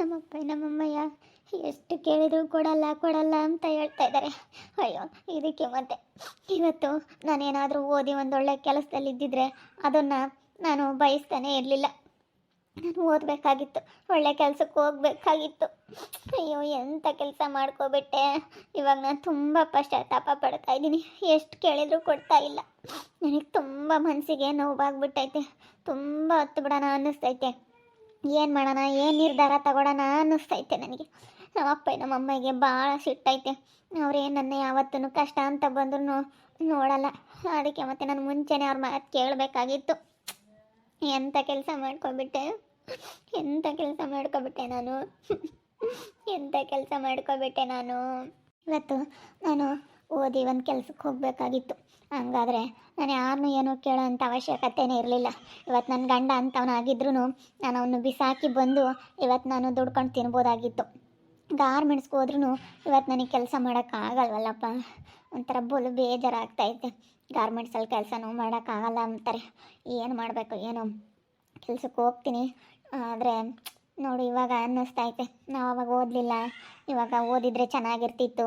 ನಮ್ಮಪ್ಪ ನಮ್ಮಮ್ಮಯ್ಯ ಎಷ್ಟು ಕೇಳಿದ್ರು ಕೊಡಲ್ಲ ಕೊಡಲ್ಲ ಅಂತ ಹೇಳ್ತಾ ಇದ್ದಾರೆ. ಅಯ್ಯೋ, ಇದಕ್ಕೆ ಮತ್ತೆ ಇವತ್ತು ನಾನೇನಾದರೂ ಓದಿ ಒಂದೊಳ್ಳೆ ಕೆಲಸದಲ್ಲಿದ್ದಿದ್ರೆ ಅದನ್ನು ನಾನು ಬಯಸ್ತಾನೆ ಇರಲಿಲ್ಲ. ನಾನು ಓದಬೇಕಾಗಿತ್ತು, ಒಳ್ಳೆ ಕೆಲಸಕ್ಕೆ ಹೋಗ್ಬೇಕಾಗಿತ್ತು. ಅಯ್ಯೋ, ಎಂಥ ಕೆಲಸ ಮಾಡ್ಕೊಬಿಟ್ಟೆ. ಇವಾಗ ನಾನು ತುಂಬ ಪಶ್ಚಾತ್ತಾಪ ಪಡ್ತಾ ಇದ್ದೀನಿ. ಎಷ್ಟು ಕೇಳಿದರೂ ಕೊಡ್ತಾ ಇಲ್ಲ. ನನಗೆ ತುಂಬ ಮನಸ್ಸಿಗೆ ನೋವಾಗ್ಬಿಟ್ಟೈತೆ. ತುಂಬ ಹೊತ್ತು ಬಿಡೋಣ ಅನ್ನಿಸ್ತೈತೆ. ಏನು ಮಾಡೋಣ, ಏನು ನಿರ್ಧಾರ ತಗೊಳ್ಳೋಣ ಅನ್ನಿಸ್ತೈತೆ ನನಗೆ. ನಮ್ಮಪ್ಪ ನಮ್ಮಮ್ಮಗೆ ಭಾಳ ಸಿಟ್ಟೈತೆ. ಅವ್ರೇನು ನನ್ನ ಯಾವತ್ತೂ ಕಷ್ಟ ಅಂತ ಬಂದ್ರೂ ನೋಡಲ್ಲ. ಅದಕ್ಕೆ ಮತ್ತೆ ನಾನು ಮುಂಚೆನೇ ಅವ್ರ ಮಾತು ಕೇಳಬೇಕಾಗಿತ್ತು. ಎಂಥ ಕೆಲಸ ಮಾಡ್ಕೊಬಿಟ್ಟೆ, ಎಂಥ ಕೆಲಸ ಮಾಡ್ಕೊಬಿಟ್ಟೆ ನಾನು ಎಂಥ ಕೆಲಸ ಮಾಡ್ಕೊಬಿಟ್ಟೆ ನಾನು. ಇವತ್ತು ನಾನು ಓದಿ ಒಂದು ಕೆಲಸಕ್ಕೆ ಹೋಗಬೇಕಾಗಿತ್ತು. ಹಂಗಾದರೆ ನಾನು ಯಾರನ್ನೂ ಏನೂ ಕೇಳೋ ಅಂಥ ಅವಶ್ಯಕತೆಯೇ ಇರಲಿಲ್ಲ. ಇವತ್ತು ನನ್ನ ಗಂಡ ಅಂತವನಾಗಿದ್ರೂ ನಾನು ಅವನು ಬಿಸಾಕಿ ಬಂದು ಇವತ್ತು ನಾನು ದುಡ್ಕೊಂಡು ತಿನ್ಬೋದಾಗಿತ್ತು. ಗಾರ್ಮೆಂಟ್ಸ್ಗೆ ಹೋದ್ರೂ ಇವತ್ತು ನನಗೆ ಕೆಲಸ ಮಾಡೋಕ್ಕಾಗಲ್ವಲ್ಲಪ್ಪ. ಒಂಥರ ಬಲು ಬೇಜಾರಾಗ್ತಾಯಿದೆ. ಗಾರ್ಮೆಂಟ್ಸಲ್ಲಿ ಕೆಲಸನೂ ಮಾಡೋಕ್ಕಾಗಲ್ಲ ಅಂತಾರೆ. ಏನು ಮಾಡಬೇಕು ಏನೋ. ಕೆಲ್ಸಕ್ಕೆ ಹೋಗ್ತೀನಿ, ಆದರೆ ನೋಡು ಇವಾಗ ಅನ್ನಿಸ್ತೈತೆ ನಾವು ಅವಾಗ ಓದಲಿಲ್ಲ, ಇವಾಗ ಓದಿದರೆ ಚೆನ್ನಾಗಿರ್ತಿತ್ತು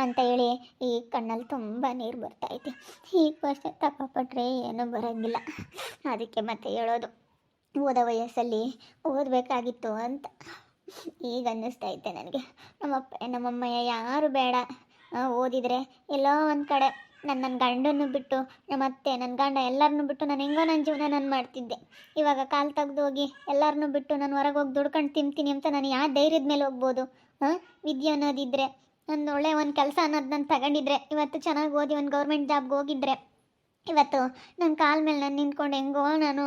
ಅಂತ ಹೇಳಿ ಈ ಕಣ್ಣಲ್ಲಿ ತುಂಬ ನೀರು ಬರ್ತಾಯಿದೆ. ಈಗ ಪಶ್ಚಾತ್ತಾಪ ಪಟ್ಟರೆ ಏನೂ ಬರೋಂಗಿಲ್ಲ. ಅದಕ್ಕೆ ಮತ್ತೆ ಹೇಳೋದು, ಓದೋ ವಯಸ್ಸಲ್ಲಿ ಓದಬೇಕಾಗಿತ್ತು ಅಂತ ಈಗ ಅನ್ನಿಸ್ತೈತೆ ನನಗೆ. ನಮ್ಮಪ್ಪ ನಮ್ಮಮ್ಮಯ್ಯ ಯಾರು ಬೇಡ, ಓದಿದರೆ ಎಲ್ಲೋ ಒಂದು ಕಡೆ ನನ್ನ ಗಂಡನ್ನು ಬಿಟ್ಟು ಮತ್ತೆ ನನ್ನ ಗಂಡ ಎಲ್ಲರನ್ನೂ ಬಿಟ್ಟು ನಾನು ಹೆಂಗೋ ನನ್ನ ಜೀವನ ನಾನು ಮಾಡ್ತಿದ್ದೆ. ಇವಾಗ ಕಾಲು ತೆಗ್ದು ಹೋಗಿ ಎಲ್ಲರನ್ನೂ ಬಿಟ್ಟು ನಾನು ಹೊರಗೆ ಹೋಗಿ ದುಡ್ಕೊಂಡು ತಿಂತೀನಿ ಅಂತ ನಾನು ಯಾವ ಧೈರ್ಯದ ಮೇಲೆ ಹೋಗ್ಬೋದು? ವಿದ್ಯೆ ಅನ್ನೋದಿದ್ದರೆ, ಒಂದು ಒಳ್ಳೆ ಒಂದು ಕೆಲಸ ಅನ್ನೋದು ನಾನು ತಗೊಂಡಿದ್ರೆ, ಇವತ್ತು ಚೆನ್ನಾಗಿ ಓದಿ ಒಂದು ಗೌರ್ಮೆಂಟ್ ಜಾಬ್ಗೆ ಹೋಗಿದ್ರೆ ಇವತ್ತು ನನ್ನ ಕಾಲ ಮೇಲೆ ನಾನು ನಿಂತ್ಕೊಂಡು ಹೆಂಗೋ ನಾನು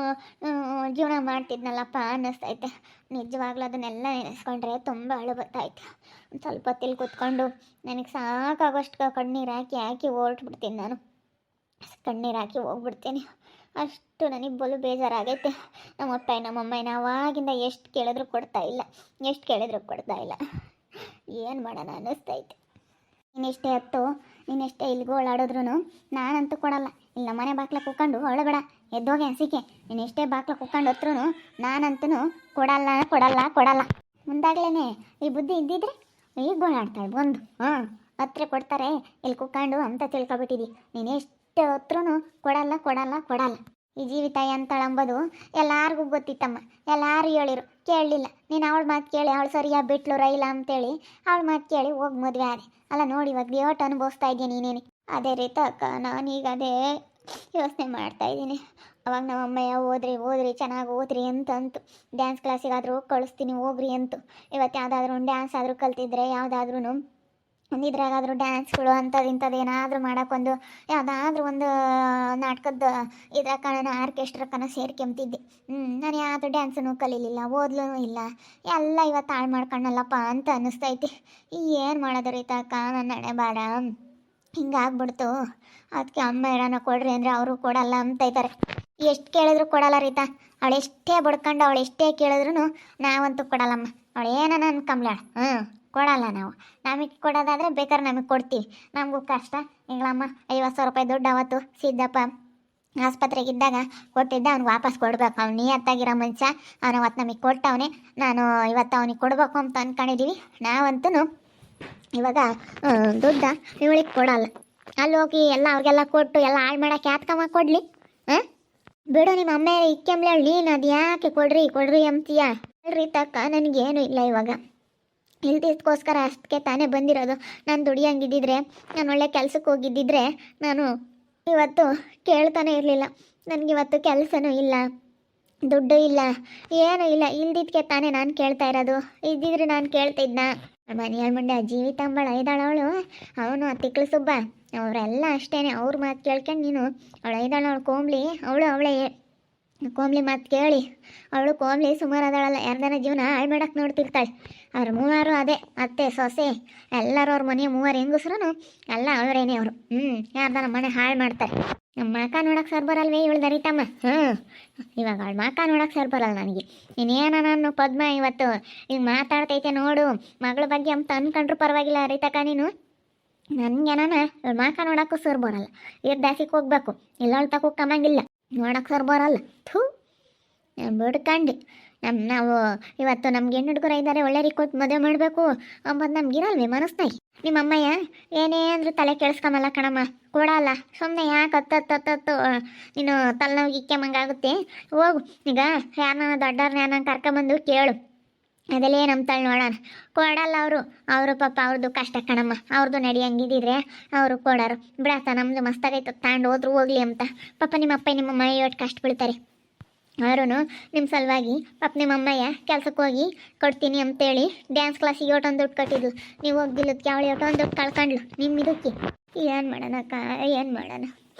ಜೀವನ ಮಾಡ್ತಿದ್ನಲ್ಲಪ್ಪ ಅನ್ನಿಸ್ತೈತೆ. ನಿಜವಾಗ್ಲೂ ಅದನ್ನೆಲ್ಲ ನೆನೆಸ್ಕೊಂಡ್ರೆ ತುಂಬ ಅಳು ಬರ್ತಾಯಿತ್ತು. ಒಂದು ಸ್ವಲ್ಪ ಹೊತ್ತಿಲ್ಲಿ ಕೂತ್ಕೊಂಡು ನನಗೆ ಸಾಕಾಗೋಷ್ಟು ಕಣ್ಣೀರು ಹಾಕಿ ಹಾಕಿ ಹೊರಟ್ಬಿಡ್ತೀನಿ. ನಾನು ಕಣ್ಣೀರು ಹಾಕಿ ಹೋಗ್ಬಿಡ್ತೀನಿ. ಅಷ್ಟು ನನಗೆ ಬಲು ಬೇಜಾರಾಗೈತೆ. ನಮ್ಮಪ್ಪ ನಮ್ಮಮ್ಮ ಅವಾಗಿಂದ ಎಷ್ಟು ಕೇಳಿದ್ರು ಕೊಡ್ತಾ ಇಲ್ಲ, ಎಷ್ಟು ಕೇಳಿದ್ರು ಕೊಡ್ತಾ ಇಲ್ಲ. ಏನು ಮಾಡೋಣ ಅನ್ನಿಸ್ತೈತೆ. ನೀನೆಷ್ಟೇ ಹೊತ್ತು ನೀನೆಷ್ಟೇ ಇಲ್ಲಿಗೂ ಓಡಾಡಿದ್ರು ನಾನಂತೂ ಕೊಡಲ್ಲ. ಇಲ್ಲ ಮನೆ ಬಾಕ್ಲ ಕೂತ್ಕೊಂಡು ಒಳಗಡ ಎದ್ದೋಗೆ ಅನಿಸಿಕೆ ನೀನೆಷ್ಟೇ ಬಾಕ್ಲ ಕೂತ್ಕೊಂಡು ಹತ್ರೂ ನಾನಂತೂ ಕೊಡಲ್ಲ ಕೊಡಲ್ಲ ಕೊಡಲ್ಲ. ಮುಂದಾಗ್ಲೇ ಈ ಬುದ್ಧಿ ಇದ್ದಿದ್ರೆ ಈಗ ಗೋಳಾಡ್ತಾಳೆ ಬಂದು. ಹತ್ರ ಕೊಡ್ತಾರೆ ಇಲ್ಲಿ ಕೂತ್ಕೊಂಡು ಅಂತ ತಿಳ್ಕೊಬಿಟ್ಟಿದ್ದಿ. ನೀನೆಷ್ಟು ಹೊತ್ರೂ ಕೊಡಲ್ಲ ಕೊಡಲ್ಲ ಕೊಡಲ್ಲ. ಈ ಜೀವಿತ ಎಂತಳಂಬದು ಎಲ್ಲರಿಗೂ ಗೊತ್ತಿತ್ತಮ್ಮ. ಎಲ್ಲರೂ ಹೇಳಿರು, ಕೇಳಲಿಲ್ಲ. ನೀನು ಅವಳ ಮಾತು ಕೇಳಿ ಅವಳು ಸರಿಯಾಗಿ ಬಿಟ್ಲು ರೈಲ ಅಂತೇಳಿ ಅವಳ ಮಾತು ಕೇಳಿ ಹೋಗಿ ಮದುವೆ ಆದೆ ಅಲ್ಲ. ನೋಡಿ ಇವಾಗ ದೇವಟ್ಟು ಅನುಭವಿಸ್ತಾ ಇದೆಯಾ ನೀನೇನು. ಅದೇ ರೀತಿ ಅಕ್ಕ ನಾನೀಗ ಅದೇ ಯೋಚನೆ ಮಾಡ್ತಾಯಿದ್ದೀನಿ. ಅವಾಗ ನಮ್ಮ ಅಮ್ಮಯ್ಯ ಓದ್ರಿ ಚೆನ್ನಾಗಿ ಓದ್ರಿ ಅಂತು. ಡ್ಯಾನ್ಸ್ ಕ್ಲಾಸಿಗಾದರೂ ಕಳಿಸ್ತೀನಿ ಹೋಗ್ರಿ ಅಂತು. ಇವತ್ತು ಯಾವುದಾದ್ರೂ ಒಂದು ಡ್ಯಾನ್ಸ್ ಆದರೂ ಕಲ್ತಿದ್ರೆ, ಯಾವುದಾದ್ರೂ ಒಂದು ಇದ್ರಾಗಾದರೂ ಡ್ಯಾನ್ಸ್ಗಳು ಅಂಥದ್ದು ಇಂಥದ್ದು ಏನಾದರೂ ಮಾಡೋಕ್ಕೊಂದು ಯಾವುದಾದ್ರೂ ಒಂದು ನಾಟಕದ ಇದ್ರಾಗ ಆರ್ಕೆಸ್ಟ್ರಕ್ಕನ ಸೇರ್ಕೊಂತಿದ್ದೆ. ನಾನು ಯಾವುದು ಡ್ಯಾನ್ಸನ್ನು ಕಲೀಲಿಲ್ಲ, ಓದ್ಲೂ ಇಲ್ಲ. ಎಲ್ಲ ಇವತ್ತು ಹಾಳು ಮಾಡ್ಕೊಂಡಲ್ಲಪ್ಪ ಅಂತ ಅನ್ನಿಸ್ತೈತಿ. ಏನು ಮಾಡೋದು ರೀತಕ್ಕ, ನನ್ನ ಹಣೆ ಬಾರ ಹಿಂಗಾಗ್ಬಿಡ್ತು. ಅದಕ್ಕೆ ಅಮ್ಮ ಹೇಳೋಣ ಕೊಡ್ರಿ ಅಂದರೆ ಅವರು ಕೊಡಲ್ಲ ಅಂತ ಇದ್ದಾರೆ. ಎಷ್ಟು ಕೇಳಿದ್ರು ಕೊಡಲ್ಲ ರೀತಾ. ಅವಳು ಎಷ್ಟೇ ಬಡ್ಕೊಂಡು ಅವಳು ಎಷ್ಟೇ ಕೇಳಿದ್ರು ನಾವಂತೂ ಕೊಡಲ್ಲಮ್ಮ. ಅವಳು ಏನನ ಅನ್ಕೊಂಬ್ಲಾಳ, ಕೊಡಲ್ಲ ನಾವು. ನಮಗೆ ಕೊಡೋದಾದರೆ ಬೇಕಾದ್ರೆ ನಮಗೆ ಕೊಡ್ತೀವಿ. ನಮಗೂ ಕಷ್ಟ. ಈಗಳಮ್ಮ 50,000 ರೂಪಾಯಿ ದುಡ್ಡು ಅವತ್ತು ಸಿದ್ದಪ್ಪ ಆಸ್ಪತ್ರೆಗಿದ್ದಾಗ ಕೊಟ್ಟಿದ್ದೆ, ಅವ್ನಿಗೆ ವಾಪಸ್ ಕೊಡ್ಬೇಕು. ಅವ್ನು ನಿಯತ್ತಾಗಿರೋ ಮನುಷ್ಯ, ಅವನು ಅವತ್ತು ನಮಗೆ ಕೊಟ್ಟವನೇ. ನಾನು ಇವತ್ತು ಅವನಿಗೆ ಕೊಡಬೇಕು ಅಂತ ಅಂದ್ಕೊಂಡಿದ್ದೀವಿ. ನಾವಂತೂ ಇವಾಗ ದುಡ್ಡ ಇವಳಿಗೆ ಕೊಡಲ್ಲ. ಅಲ್ಲಿ ಹೋಗಿ ಎಲ್ಲ ಅವ್ರಿಗೆಲ್ಲ ಕೊಟ್ಟು ಎಲ್ಲ ಹಾಳು ಮಾಡೋಕೆ ಯಾತ್ಕಮ್ಮ ಕೊಡಲಿ? ಬಿಡು, ನಿಮ್ಮ ಅಮ್ಮ ಇಕ್ಕೆಂಬ್ಲೆ ನೀನು ಅದು ಯಾಕೆ ಕೊಡ್ರಿ ಅಂತೀಯ? ಅಲ್ರಿ ತಕ್ಕ, ನನಗೇನು ಇಲ್ಲ ಇವಾಗ. ಇಲ್ದಿದ್ದಕ್ಕೋಸ್ಕರ ಅಷ್ಟಕ್ಕೆ ತಾನೇ ಬಂದಿರೋದು. ನಾನು ದುಡಿಯಂಗಿದ್ದಿದ್ರೆ, ನಾನು ಒಳ್ಳೆ ಕೆಲಸಕ್ಕೆ ಹೋಗಿದ್ದಿದ್ರೆ ನಾನು ಇವತ್ತು ಕೇಳ್ತಾನೆ ಇರಲಿಲ್ಲ. ನನಗಿವತ್ತು ಕೆಲಸನೂ ಇಲ್ಲ, ದುಡ್ಡು ಇಲ್ಲ, ಏನೂ ಇಲ್ಲ. ಇಲ್ದಿದ್ದಕ್ಕೆ ತಾನೇ ನಾನು ಕೇಳ್ತಾ ಇರೋದು. ಇದ್ದಿದ್ರೆ ನಾನು ಕೇಳ್ತಿದ್ನ. ಮನೆಯ ಮಂಡ್ಯ ಜೀವಿತಾಂಬಳ ಇದ್ದಾಳವಳು, ಅವನು ತಿಕ್ಳು ಸುಬ್ಬ, ಅವರೆಲ್ಲ ಅಷ್ಟೇ. ಅವ್ರ ಮಾತು ಕೇಳ್ಕೊಂಡು ನೀನು ಅವಳು ಇದ್ದಾಳೆ, ಅವಳು ಕೋಮ್ಲಿ, ಅವಳೇ ಕೋಮ್ಲಿ ಮಾತು ಕೇಳಿ ಅವಳು ಕೋಮ್ಲಿ ಸುಮಾರು ಅದಳಲ್ಲ. ಯಾರ್ದಾನ ಜೀವನ ಹಾಳು ಮಾಡೋಕೆ ನೋಡ್ತಿರ್ತಾಳೆ. ಅವ್ರು ಮೂವರು ಅದೇ ಅತ್ತೆ ಸೊಸೆ ಎಲ್ಲರೂ ಅವ್ರ ಮನೆಯ ಮೂವರು ಹೆಂಗಸ್ರು ಎಲ್ಲ ಅವರೇನೇ ಅವರು. ಯಾರ್ದಾನ ಮನೆ ಹಾಳು ಮಾಡ್ತಾರೆ. ನಮ್ಮ ಮಕ ನೋಡೋಕೆ ಸರ್ ಬರಲ್ವೇ ಇವಳು ದರಿತಮ್ಮ. ಇವಾಗ ಅವಳು ಮಕ ನೋಡೋಕೆ ಸರ್ ಬರಲ್ಲ ನನಗೆ. ಇನ್ನೇನ ನಾನು ಪದ್ಮ ಇವತ್ತು ಈಗ ಮಾತಾಡ್ತೈತೆ ನೋಡು ಮಗಳ ಬಗ್ಗೆ ಅಂತ ಅಂದ್ಕೊಂಡ್ರು ಪರವಾಗಿಲ್ಲ ರೀತಕ್ಕ. ನೀನು ನನಗೇನಾನ ಇವಳು ಮಕ ನೋಡೋಕ್ಕೂ ಸರ್ ಬರಲ್ಲ. ದಾಸಿಗೆ ಹೋಗ್ಬೇಕು, ಇಲ್ಲ ತಗೋಕ್ಕಮ್ಮಂಗಿಲ್ಲ, ನೋಡೋಕೆ ಸರ್ ಬರಲ್ಲ. ಥೂ ಬಿಡ್ಕಂಡು ನಾವು ಇವತ್ತು ನಮ್ಗೆ ಹೆಣ್ಣು ಹುಡುಗರ ಇದ್ದಾರೆ ಒಳ್ಳೆ ಕೊಟ್ಟು ಮದುವೆ ಮಾಡಬೇಕು ಅಂಬದು ನಮ್ಗಿರಲ್ವೇ ಮನಸ್ನಾಗಿ. ನಿಮ್ಮ ಅಮ್ಮಯ್ಯ ಏನೇ ಅಂದರೂ ತಲೆ ಕೆಡಿಸ್ಕೊಂಬಲ್ಲ ಕಣಮ್ಮ, ಕೊಡಲ್ಲ. ಸುಮ್ಮನೆ ಯಾಕೆ ಹತ್ತತ್ತು ನೀನು ತಲೆನೋವು ಇಕ್ಕೆಮಂಗಾಗುತ್ತೆ. ಹೋಗು ಈಗ ಯಾರನ್ನ ದೊಡ್ಡವ್ರನ್ನ ಯಾರನ್ನ ಕರ್ಕೊಂಬಂದು ಕೇಳು, ಅದೆಲ್ಲೇ ನಮ್ಮ ತಲೆ ನೋಡೋಣ. ಕೊಡಲ್ಲ ಅವರು ಪಾಪ ಅವ್ರದ್ದು ಕಷ್ಟ ಕಣಮ್ಮ, ಅವ್ರದ್ದು ನಡಿಯಂಗಿದ್ದಿದ್ರೆ ಅವರು ಕೊಡೋರು. ಬಿಡಾತ ನಮ್ಮದು ಮಸ್ತಾಗೈತೆ ತಾಂಡು ಹೋದ್ರು ಹೋಗ್ಲಿ ಅಂತ. ಪಾಪ ನಿಮ್ಮ ಅಪ್ಪ ನಿಮ್ಮ ಅಮ್ಮ ಎಷ್ಟು ಕಷ್ಟ ಬೀಳ್ತಾರೆ. ಅವರು ನಿಮ್ಮ ಸಲುವಾಗಿ ಪಾಪ ನಿಮ್ಮ ಅಮ್ಮಯ್ಯ ಕೆಲ್ಸಕ್ಕೆ ಹೋಗಿ ಕೊಡ್ತೀನಿ ಅಂತೇಳಿ ಡ್ಯಾನ್ಸ್ ಕ್ಲಾಸಿಗೆ ಒಟ್ಟೊಂದು ದುಡ್ಡು ಕಟ್ಟಿದ್ಲು. ನೀವು ಹೋಗ್ದಿಲ್ಲದಕ್ಕೆ ಅವಳು ಒಟ್ಟೊಂದು ದುಡ್ಡು ಕಳ್ಕೊಂಡ್ಲು ನಿಮ್ಮ ಇದಕ್ಕೆ. ಏನು ಮಾಡೋಣ ಅಕ್ಕ, ಏನು ಮಾಡೋಣ,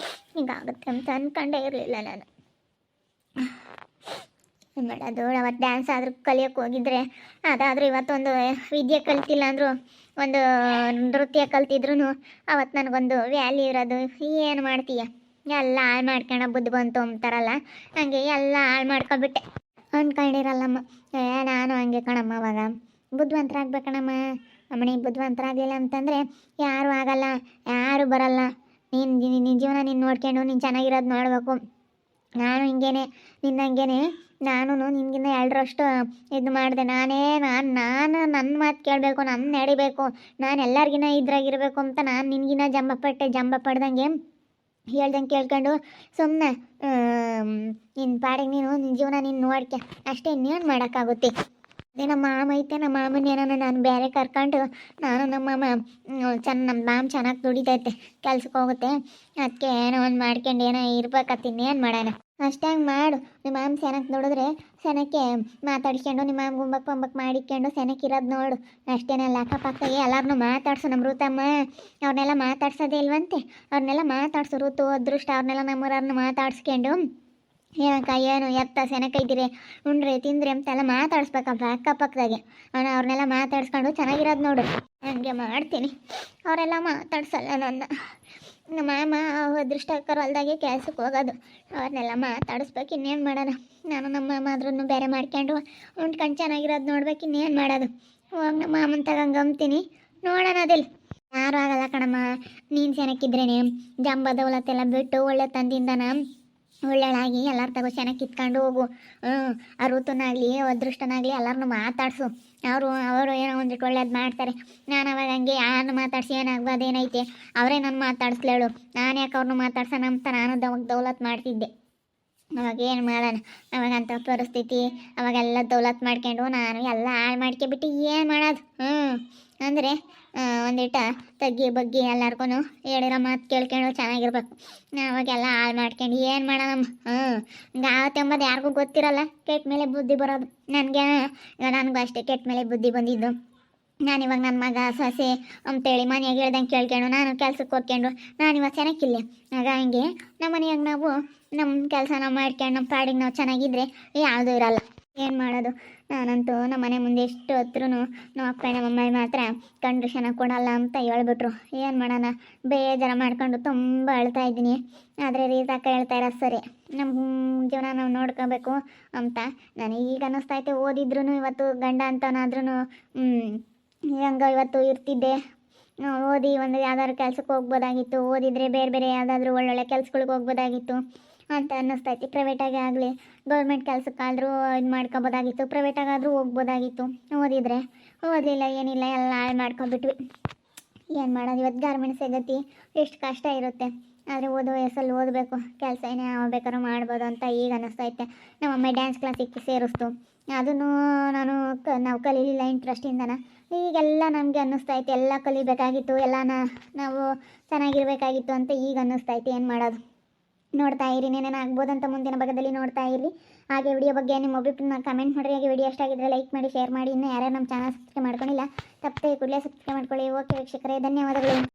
ಹಿಂಗಾಗುತ್ತೆ ಅಂತ ಅಂದ್ಕೊಂಡೇ ಇರಲಿಲ್ಲ ನಾನು. ಏನು ಮಾಡೋದು, ಅವತ್ತು ಡ್ಯಾನ್ಸ್ ಆದರೂ ಕಲಿಯೋಕ್ಕೆ ಹೋಗಿದ್ರೆ ಅದಾದರೂ ಇವತ್ತೊಂದು ವಿದ್ಯೆ ಕಲ್ತಿಲ್ಲ ಅಂದರು ಒಂದು ನೃತ್ಯ ಕಲ್ತಿದ್ರು ಅವತ್ತು ನನಗೊಂದು ವ್ಯಾಲ್ಯೂ ಇರೋದು. ಏನು ಮಾಡ್ತೀಯ, ಎಲ್ಲ ಹಾಳು ಮಾಡ್ಕೊಂಡ ಬುದ್ಧಿ ಬಂತು ಅಂತಾರಲ್ಲ, ಹಂಗೆ ಎಲ್ಲ ಹಾಳು ಮಾಡ್ಕೊಬಿಟ್ಟೆ. ಅಂದ್ಕೊಂಡಿರಲ್ಲಮ್ಮ. ನಾನು ಹಂಗೆ ಕಣಮ್ಮ, ಅವಾಗ ಬುದ್ಧಿವಂತರಾಗ್ಬೇಕಣಮ್ಮ. ಅಮ್ಮನಿಗೆ ಬುದ್ಧಿವಂತರಾಗಲಿಲ್ಲ ಅಂತಂದರೆ ಯಾರೂ ಆಗಲ್ಲ, ಯಾರೂ ಬರಲ್ಲ. ನಿನ್ನ ಜೀವನ ನೀನು ನೋಡ್ಕೊಂಡು ನೀನು ಚೆನ್ನಾಗಿರೋದು ನೋಡಬೇಕು. ನಾನು ಹಿಂಗೇನೆ ನಿನ್ನಂಗೇನೆ ನಾನು ನಿನಗಿನ್ನ 2ರಷ್ಟು ಇದು ಮಾಡಿದೆ. ನಾನು ನನ್ನ ಮಾತು ಕೇಳಬೇಕು, ನನ್ನ ನಡಿಬೇಕು, ನಾನು ಎಲ್ಲರಿಗಿನ್ನ ಇದ್ರಾಗಿರಬೇಕು ಅಂತ ನಾನು ನಿನಗಿನ್ನ ಜಂಬ ಪಡ್ದಂಗೆ ಹೇಳ್ದಂಗೆ ಕೇಳ್ಕೊಂಡು ಸುಮ್ಮನೆ ನಿನ್ನ ಪಾಡಿಗೆ ನೀನು ನಿನ್ನ ಜೀವನ ನೀನು ನೋಡ್ಕೆ ಅಷ್ಟೇ. ಇನ್ನೇನು ಮಾಡೋಕ್ಕಾಗುತ್ತೆ. ಅದೇ ನಮ್ಮ ಮಾಮ ಐತೆ, ನಮ್ಮ ಮಾಮನ ಏನೋ ನಾನು ಬೇರೆ ಕರ್ಕೊಂಡು ನಾನು ನಮ್ಮ ಮಾಮ ನಮ್ಮ ಮಾಮ ಚೆನ್ನಾಗಿ ದುಡಿತೈತೆ, ಕೆಲ್ಸಕ್ಕೆ ಹೋಗುತ್ತೆ. ಅದಕ್ಕೆ ಏನೋ ಒಂದು ಮಾಡ್ಕೊಂಡು ಏನೋ ಇರ್ಬೇಕತ್ತ, ಇನ್ನೇನು ಮಾಡೋಣ. ಅಷ್ಟಾಗಿ ಮಾಡು. ನಿಮ್ಮ ಮಾಮ ಸೆನಕ್ಕೆ ನೋಡಿದ್ರೆ ಸೆನಕ್ಕೆ ಮಾತಾಡ್ಕೊಂಡು ನಿಮ್ಮ ಮಾಮ ಗುಂಬಕ್ಕೆ ಮಾಡಿಕೊಂಡು ಸೆನಕ್ಕೆ ಇರೋದು ನೋಡು. ಅಷ್ಟೇನಲ್ಲ, ಅಕ್ಕಪಕ್ಕಗೆ ಎಲ್ಲರನ್ನೂ ಮಾತಾಡ್ಸು. ನಮ್ಮ ಋತಮ್ಮ ಅವ್ರನ್ನೆಲ್ಲ ಮಾತಾಡ್ಸೋದೇ ಇಲ್ವಂತೆ, ಅವ್ರನ್ನೆಲ್ಲ ಮಾತಾಡ್ಸು. ಋತು ಅದೃಷ್ಟ ಅವ್ರನ್ನೆಲ್ಲ ನಮ್ಮೂರವ್ರನ್ನ ಮಾತಾಡ್ಸ್ಕೊಂಡು ಏನಕ್ಕ ಏನು ಎತ್ತ ಸೆನಕೈದಿರಿ ಉಂಡ್ರಿ ತಿಂದ್ರಿ ಅಂತೆಲ್ಲ ಮಾತಾಡಿಸ್ಬೇಕಪ್ಪ ಅಕ್ಕಪಕ್ಕದಾಗೆ. ಅವ್ರನ್ನೆಲ್ಲ ಮಾತಾಡ್ಸ್ಕೊಂಡು ಚೆನ್ನಾಗಿರೋದು ನೋಡು. ಹಂಗೆ ಮಾಡ್ತೀನಿ. ಅವರೆಲ್ಲ ಮಾತಾಡ್ಸಲ್ಲ ನನ್ನ. ನಮ್ಮ ಮಾಮ ಅದೃಷ್ಟಕರ ಹೊಲ್ದಾಗೆ ಕೆಲ್ಸಕ್ಕೆ ಹೋಗೋದು, ಅವ್ರನ್ನೆಲ್ಲ ಮಾತಾಡಿಸ್ಬೇಕು. ಇನ್ನೇನು ಮಾಡೋಣ. ನಾನು ನಮ್ಮ ಮಾಮ ಆದ್ರೂ ಬೇರೆ ಮಾಡ್ಕೊಂಡು ಉಂಡ್ಕೊಂಡು ಚೆನ್ನಾಗಿರೋದು ನೋಡ್ಬೇಕು. ಇನ್ನೇನು ಮಾಡೋದು. ಹೋಗಿ ನಮ್ಮ ಮಾಮನ ತಗೊಂಡು ಗಮ್ತೀನಿ, ನೋಡೋಣ. ಅದಿಲ್ಲ ಯಾರೂ ಆಗಲ್ಲ ಕಣಮ್ಮ. ನೀನು ಸೆನಕ್ಕಿದ್ರೇನೆ ಜಂಬ ದೌಲತ್ತೆಲ್ಲ ಬಿಟ್ಟು ಒಳ್ಳೆ ತಂದಿಂದನ ಒಳ್ಳೆಳಾಗಿ ಎಲ್ಲರ ತಗೋ ಚೆನ್ನಾಗಿ ಕಿತ್ಕೊಂಡು ಹೋಗು. ಆ ಋತುನಾಗಲಿ ಅದೃಷ್ಟನಾಗಲಿ ಎಲ್ಲರನ್ನೂ ಮಾತಾಡಿಸು. ಅವರು ಏನೋ ಒಂದಿಟ್ಟು ಒಳ್ಳೇದು ಮಾಡ್ತಾರೆ. ನಾನು ಅವಾಗ ಹಂಗೆ ಯಾರನ್ನು ಮಾತಾಡ್ಸಿ ಏನಾಗ್ಬೋದು, ಏನೈತೆ ಅವರೇ ನಾನು ಮಾತಾಡಿಸ್ಲೇಳು. ನಾನು ಯಾಕೆ ಅವ್ರನ್ನೂ ಮಾತಾಡ್ಸೋಣ ಅಂತ ನಾನು ದೌಲತ್ ಮಾಡ್ತಿದ್ದೆ. ಅವಾಗ ಏನು ಮಾಡೋಣ, ಅವಾಗಂಥ ಪರಿಸ್ಥಿತಿ. ಅವಾಗೆಲ್ಲ ದೌಲತ್ ಮಾಡ್ಕೊಂಡು ನಾನು ಎಲ್ಲ ಹಾಳು ಮಾಡ್ಕೊಬಿಟ್ಟು ಏನು ಮಾಡೋದು. ಅಂದರೆ ಒಂದಿಟ ತಗ್ಗಿ ಬಗ್ಗಿ ಎಲ್ಲರಿಗೂ ಹೇಳಿರೋ ಮಾತು ಕೇಳ್ಕೊಂಡು ಚೆನ್ನಾಗಿರ್ಬೇಕು. ಅವಾಗೆಲ್ಲ ಹಾಳು ಮಾಡ್ಕೊಂಡು ಏನು ಮಾಡೋಣಮ್ಮ. ಗಾವತ್ತೆ ಎಂಬುದು ಯಾರಿಗೂ ಗೊತ್ತಿರಲ್ಲ. ಕೆಟ್ಟ ಮೇಲೆ ಬುದ್ಧಿ ಬರೋದು. ನನಗೂ ಅಷ್ಟೇ ಕೆಟ್ಟ ಮೇಲೆ ಬುದ್ಧಿ ಬಂದಿದ್ದು. ನಾನಿವಾಗ ನನ್ನ ಮಗ ಸೊಸೆ ಅಂತೇಳಿ ಮನೆಯಾಗ ಹೇಳ್ದಂಗೆ ಕೇಳ್ಕೊಂಡು ನಾನು ಕೆಲ್ಸಕ್ಕೆ ಹೋಗ್ಕೊಂಡು ನಾನಿವಾಗ ಚೆನ್ನಾಗಿಲ್ಲ. ಆಗ ಹಂಗೆ ನಮ್ಮ ಮನೆಯಾಗ ನಾವು ನಮ್ಮ ಕೆಲಸ ನಾವು ಮಾಡ್ಕೊಂಡು ನಮ್ಮ ಪಾಡಿಗೆ ನಾವು ಚೆನ್ನಾಗಿದ್ದರೆ ಯಾವುದೂ ಇರಲ್ಲ. ಏನು ಮಾಡೋದು. ನಾನಂತೂ ನಮ್ಮ ಮನೆ ಮುಂದೆ ಎಷ್ಟು ಹೊತ್ರೂ ನಮ್ಮ ಅಪ್ಪ ನಮ್ಮ ಅಮ್ಮ ಮಾತ್ರ ಕಂಡ್ರೆ ಚೆನ್ನಾಗಿ ಕೊಡಲ್ಲ ಅಂತ ಹೇಳ್ಬಿಟ್ರು. ಏನು ಮಾಡೋಣ, ಬೇಜಾರು ಮಾಡ್ಕೊಂಡು ತುಂಬ ಅಳ್ತಾ ಇದ್ದೀನಿ. ಆದರೆ ರೀತಾಕ ಹೇಳ್ತಾ ಇರೋ ಸರಿ, ನಮ್ಮ ಜೀವನ ನಾವು ನೋಡ್ಕೋಬೇಕು ಅಂತ ನನಗೆ ಈಗ ಅನ್ನಿಸ್ತೈತೆ. ಓದಿದ್ರು ಇವತ್ತು ಗಂಡ ಅಂತನಾದ್ರೂ ಹೆಂಗ ಇವತ್ತು ಇರ್ತಿದ್ದೆ. ಓದಿ ಒಂದು ಯಾವ್ದಾದ್ರು ಕೆಲ್ಸಕ್ಕೆ ಹೋಗ್ಬೋದಾಗಿತ್ತು. ಓದಿದರೆ ಬೇರೆ ಬೇರೆ ಯಾವುದಾದ್ರೂ ಒಳ್ಳೊಳ್ಳೆ ಕೆಲ್ಸಗಳಿಗೆ ಹೋಗ್ಬೋದಾಗಿತ್ತು ಅಂತ ಅನ್ನಿಸ್ತೈತಿ. ಪ್ರೈವೇಟಾಗಿ ಆಗಲಿ ಗೌರ್ಮೆಂಟ್ ಕೆಲಸಕ್ಕಾದರೂ ಇದು ಮಾಡ್ಕೊಬೋದಾಗಿತ್ತು. ಪ್ರೈವೇಟಾಗಾದರೂ ಹೋಗ್ಬೋದಾಗಿತ್ತು. ಓದಲಿಲ್ಲ, ಏನಿಲ್ಲ, ಎಲ್ಲ ಹಾಳು ಮಾಡ್ಕೊಬಿಟ್ವಿ. ಏನು ಮಾಡೋದು. ಇವತ್ತು ಗಾರ್ಮೆಂಟ್ಸ್ ಗತಿ ಎಷ್ಟು ಕಷ್ಟ ಇರುತ್ತೆ. ಆದರೆ ಓದೋ ವಯಸ್ಸಲ್ಲಿ ಓದಬೇಕು, ಕೆಲಸ ಏನೇ ಯಾವ ಬೇಕಾದ್ರೂ ಮಾಡ್ಬೋದು ಅಂತ ಈಗ ಅನ್ನಿಸ್ತೈತೆ. ನಮ್ಮಮ್ಮ ಡ್ಯಾನ್ಸ್ ಕ್ಲಾಸಿಗೆ ಸೇರಿಸ್ತು. ಅದನ್ನು ನಾವು ಕಲೀಲಿಲ್ಲ ಇಂಟ್ರೆಸ್ಟಿಂದನ. ಈಗೆಲ್ಲ ನಮಗೆ ಅನ್ನಿಸ್ತೈತೆ ಎಲ್ಲ ಕಲಿಬೇಕಾಗಿತ್ತು, ಎಲ್ಲ ನಾವು ಚೆನ್ನಾಗಿರ್ಬೇಕಾಗಿತ್ತು ಅಂತ ಈಗ ಅನ್ನಿಸ್ತೈತೆ. ಏನು ಮಾಡೋದು. ನೋಡ್ತಾ ಇರಿ, ಏನೇನು ಆಗ್ಬೋದಂತ ಮುಂದಿನ ಭಾಗದಲ್ಲಿ ನೋಡ್ತಾ ಇರಿ. ಹಾಗೆ ವಿಡಿಯೋ ಬಗ್ಗೆ ನಿಮ್ಮ ಒಬ್ಬರನ್ನ ಕಮೆಂಟ್ ಮಾಡಿರಿ. ಹಾಗೆ ವಿಡಿಯೋ ಇಷ್ಟಾಗಿದ್ದರೆ ಲೈಕ್ ಮಾಡಿ, ಶೇರ್ ಮಾಡಿ. ಇನ್ನೂ ಯಾರ್ಯಾರು ನಮ್ಮ ಚಾನಲ್ ಸಬ್ಸ್ಕ್ರೈಬ್ ಮಾಡ್ಕೊಂಡಿಲ್ಲ ತಪ್ಪದೆ ಕೂಡಲೇ ಸಬ್ಸ್ಕ್ರೈಬ್ ಮಾಡ್ಕೊಳ್ಳಿ. ಓಕೆ ವೀಕ್ಷಕರೇ, ಧನ್ಯವಾದಗಳು.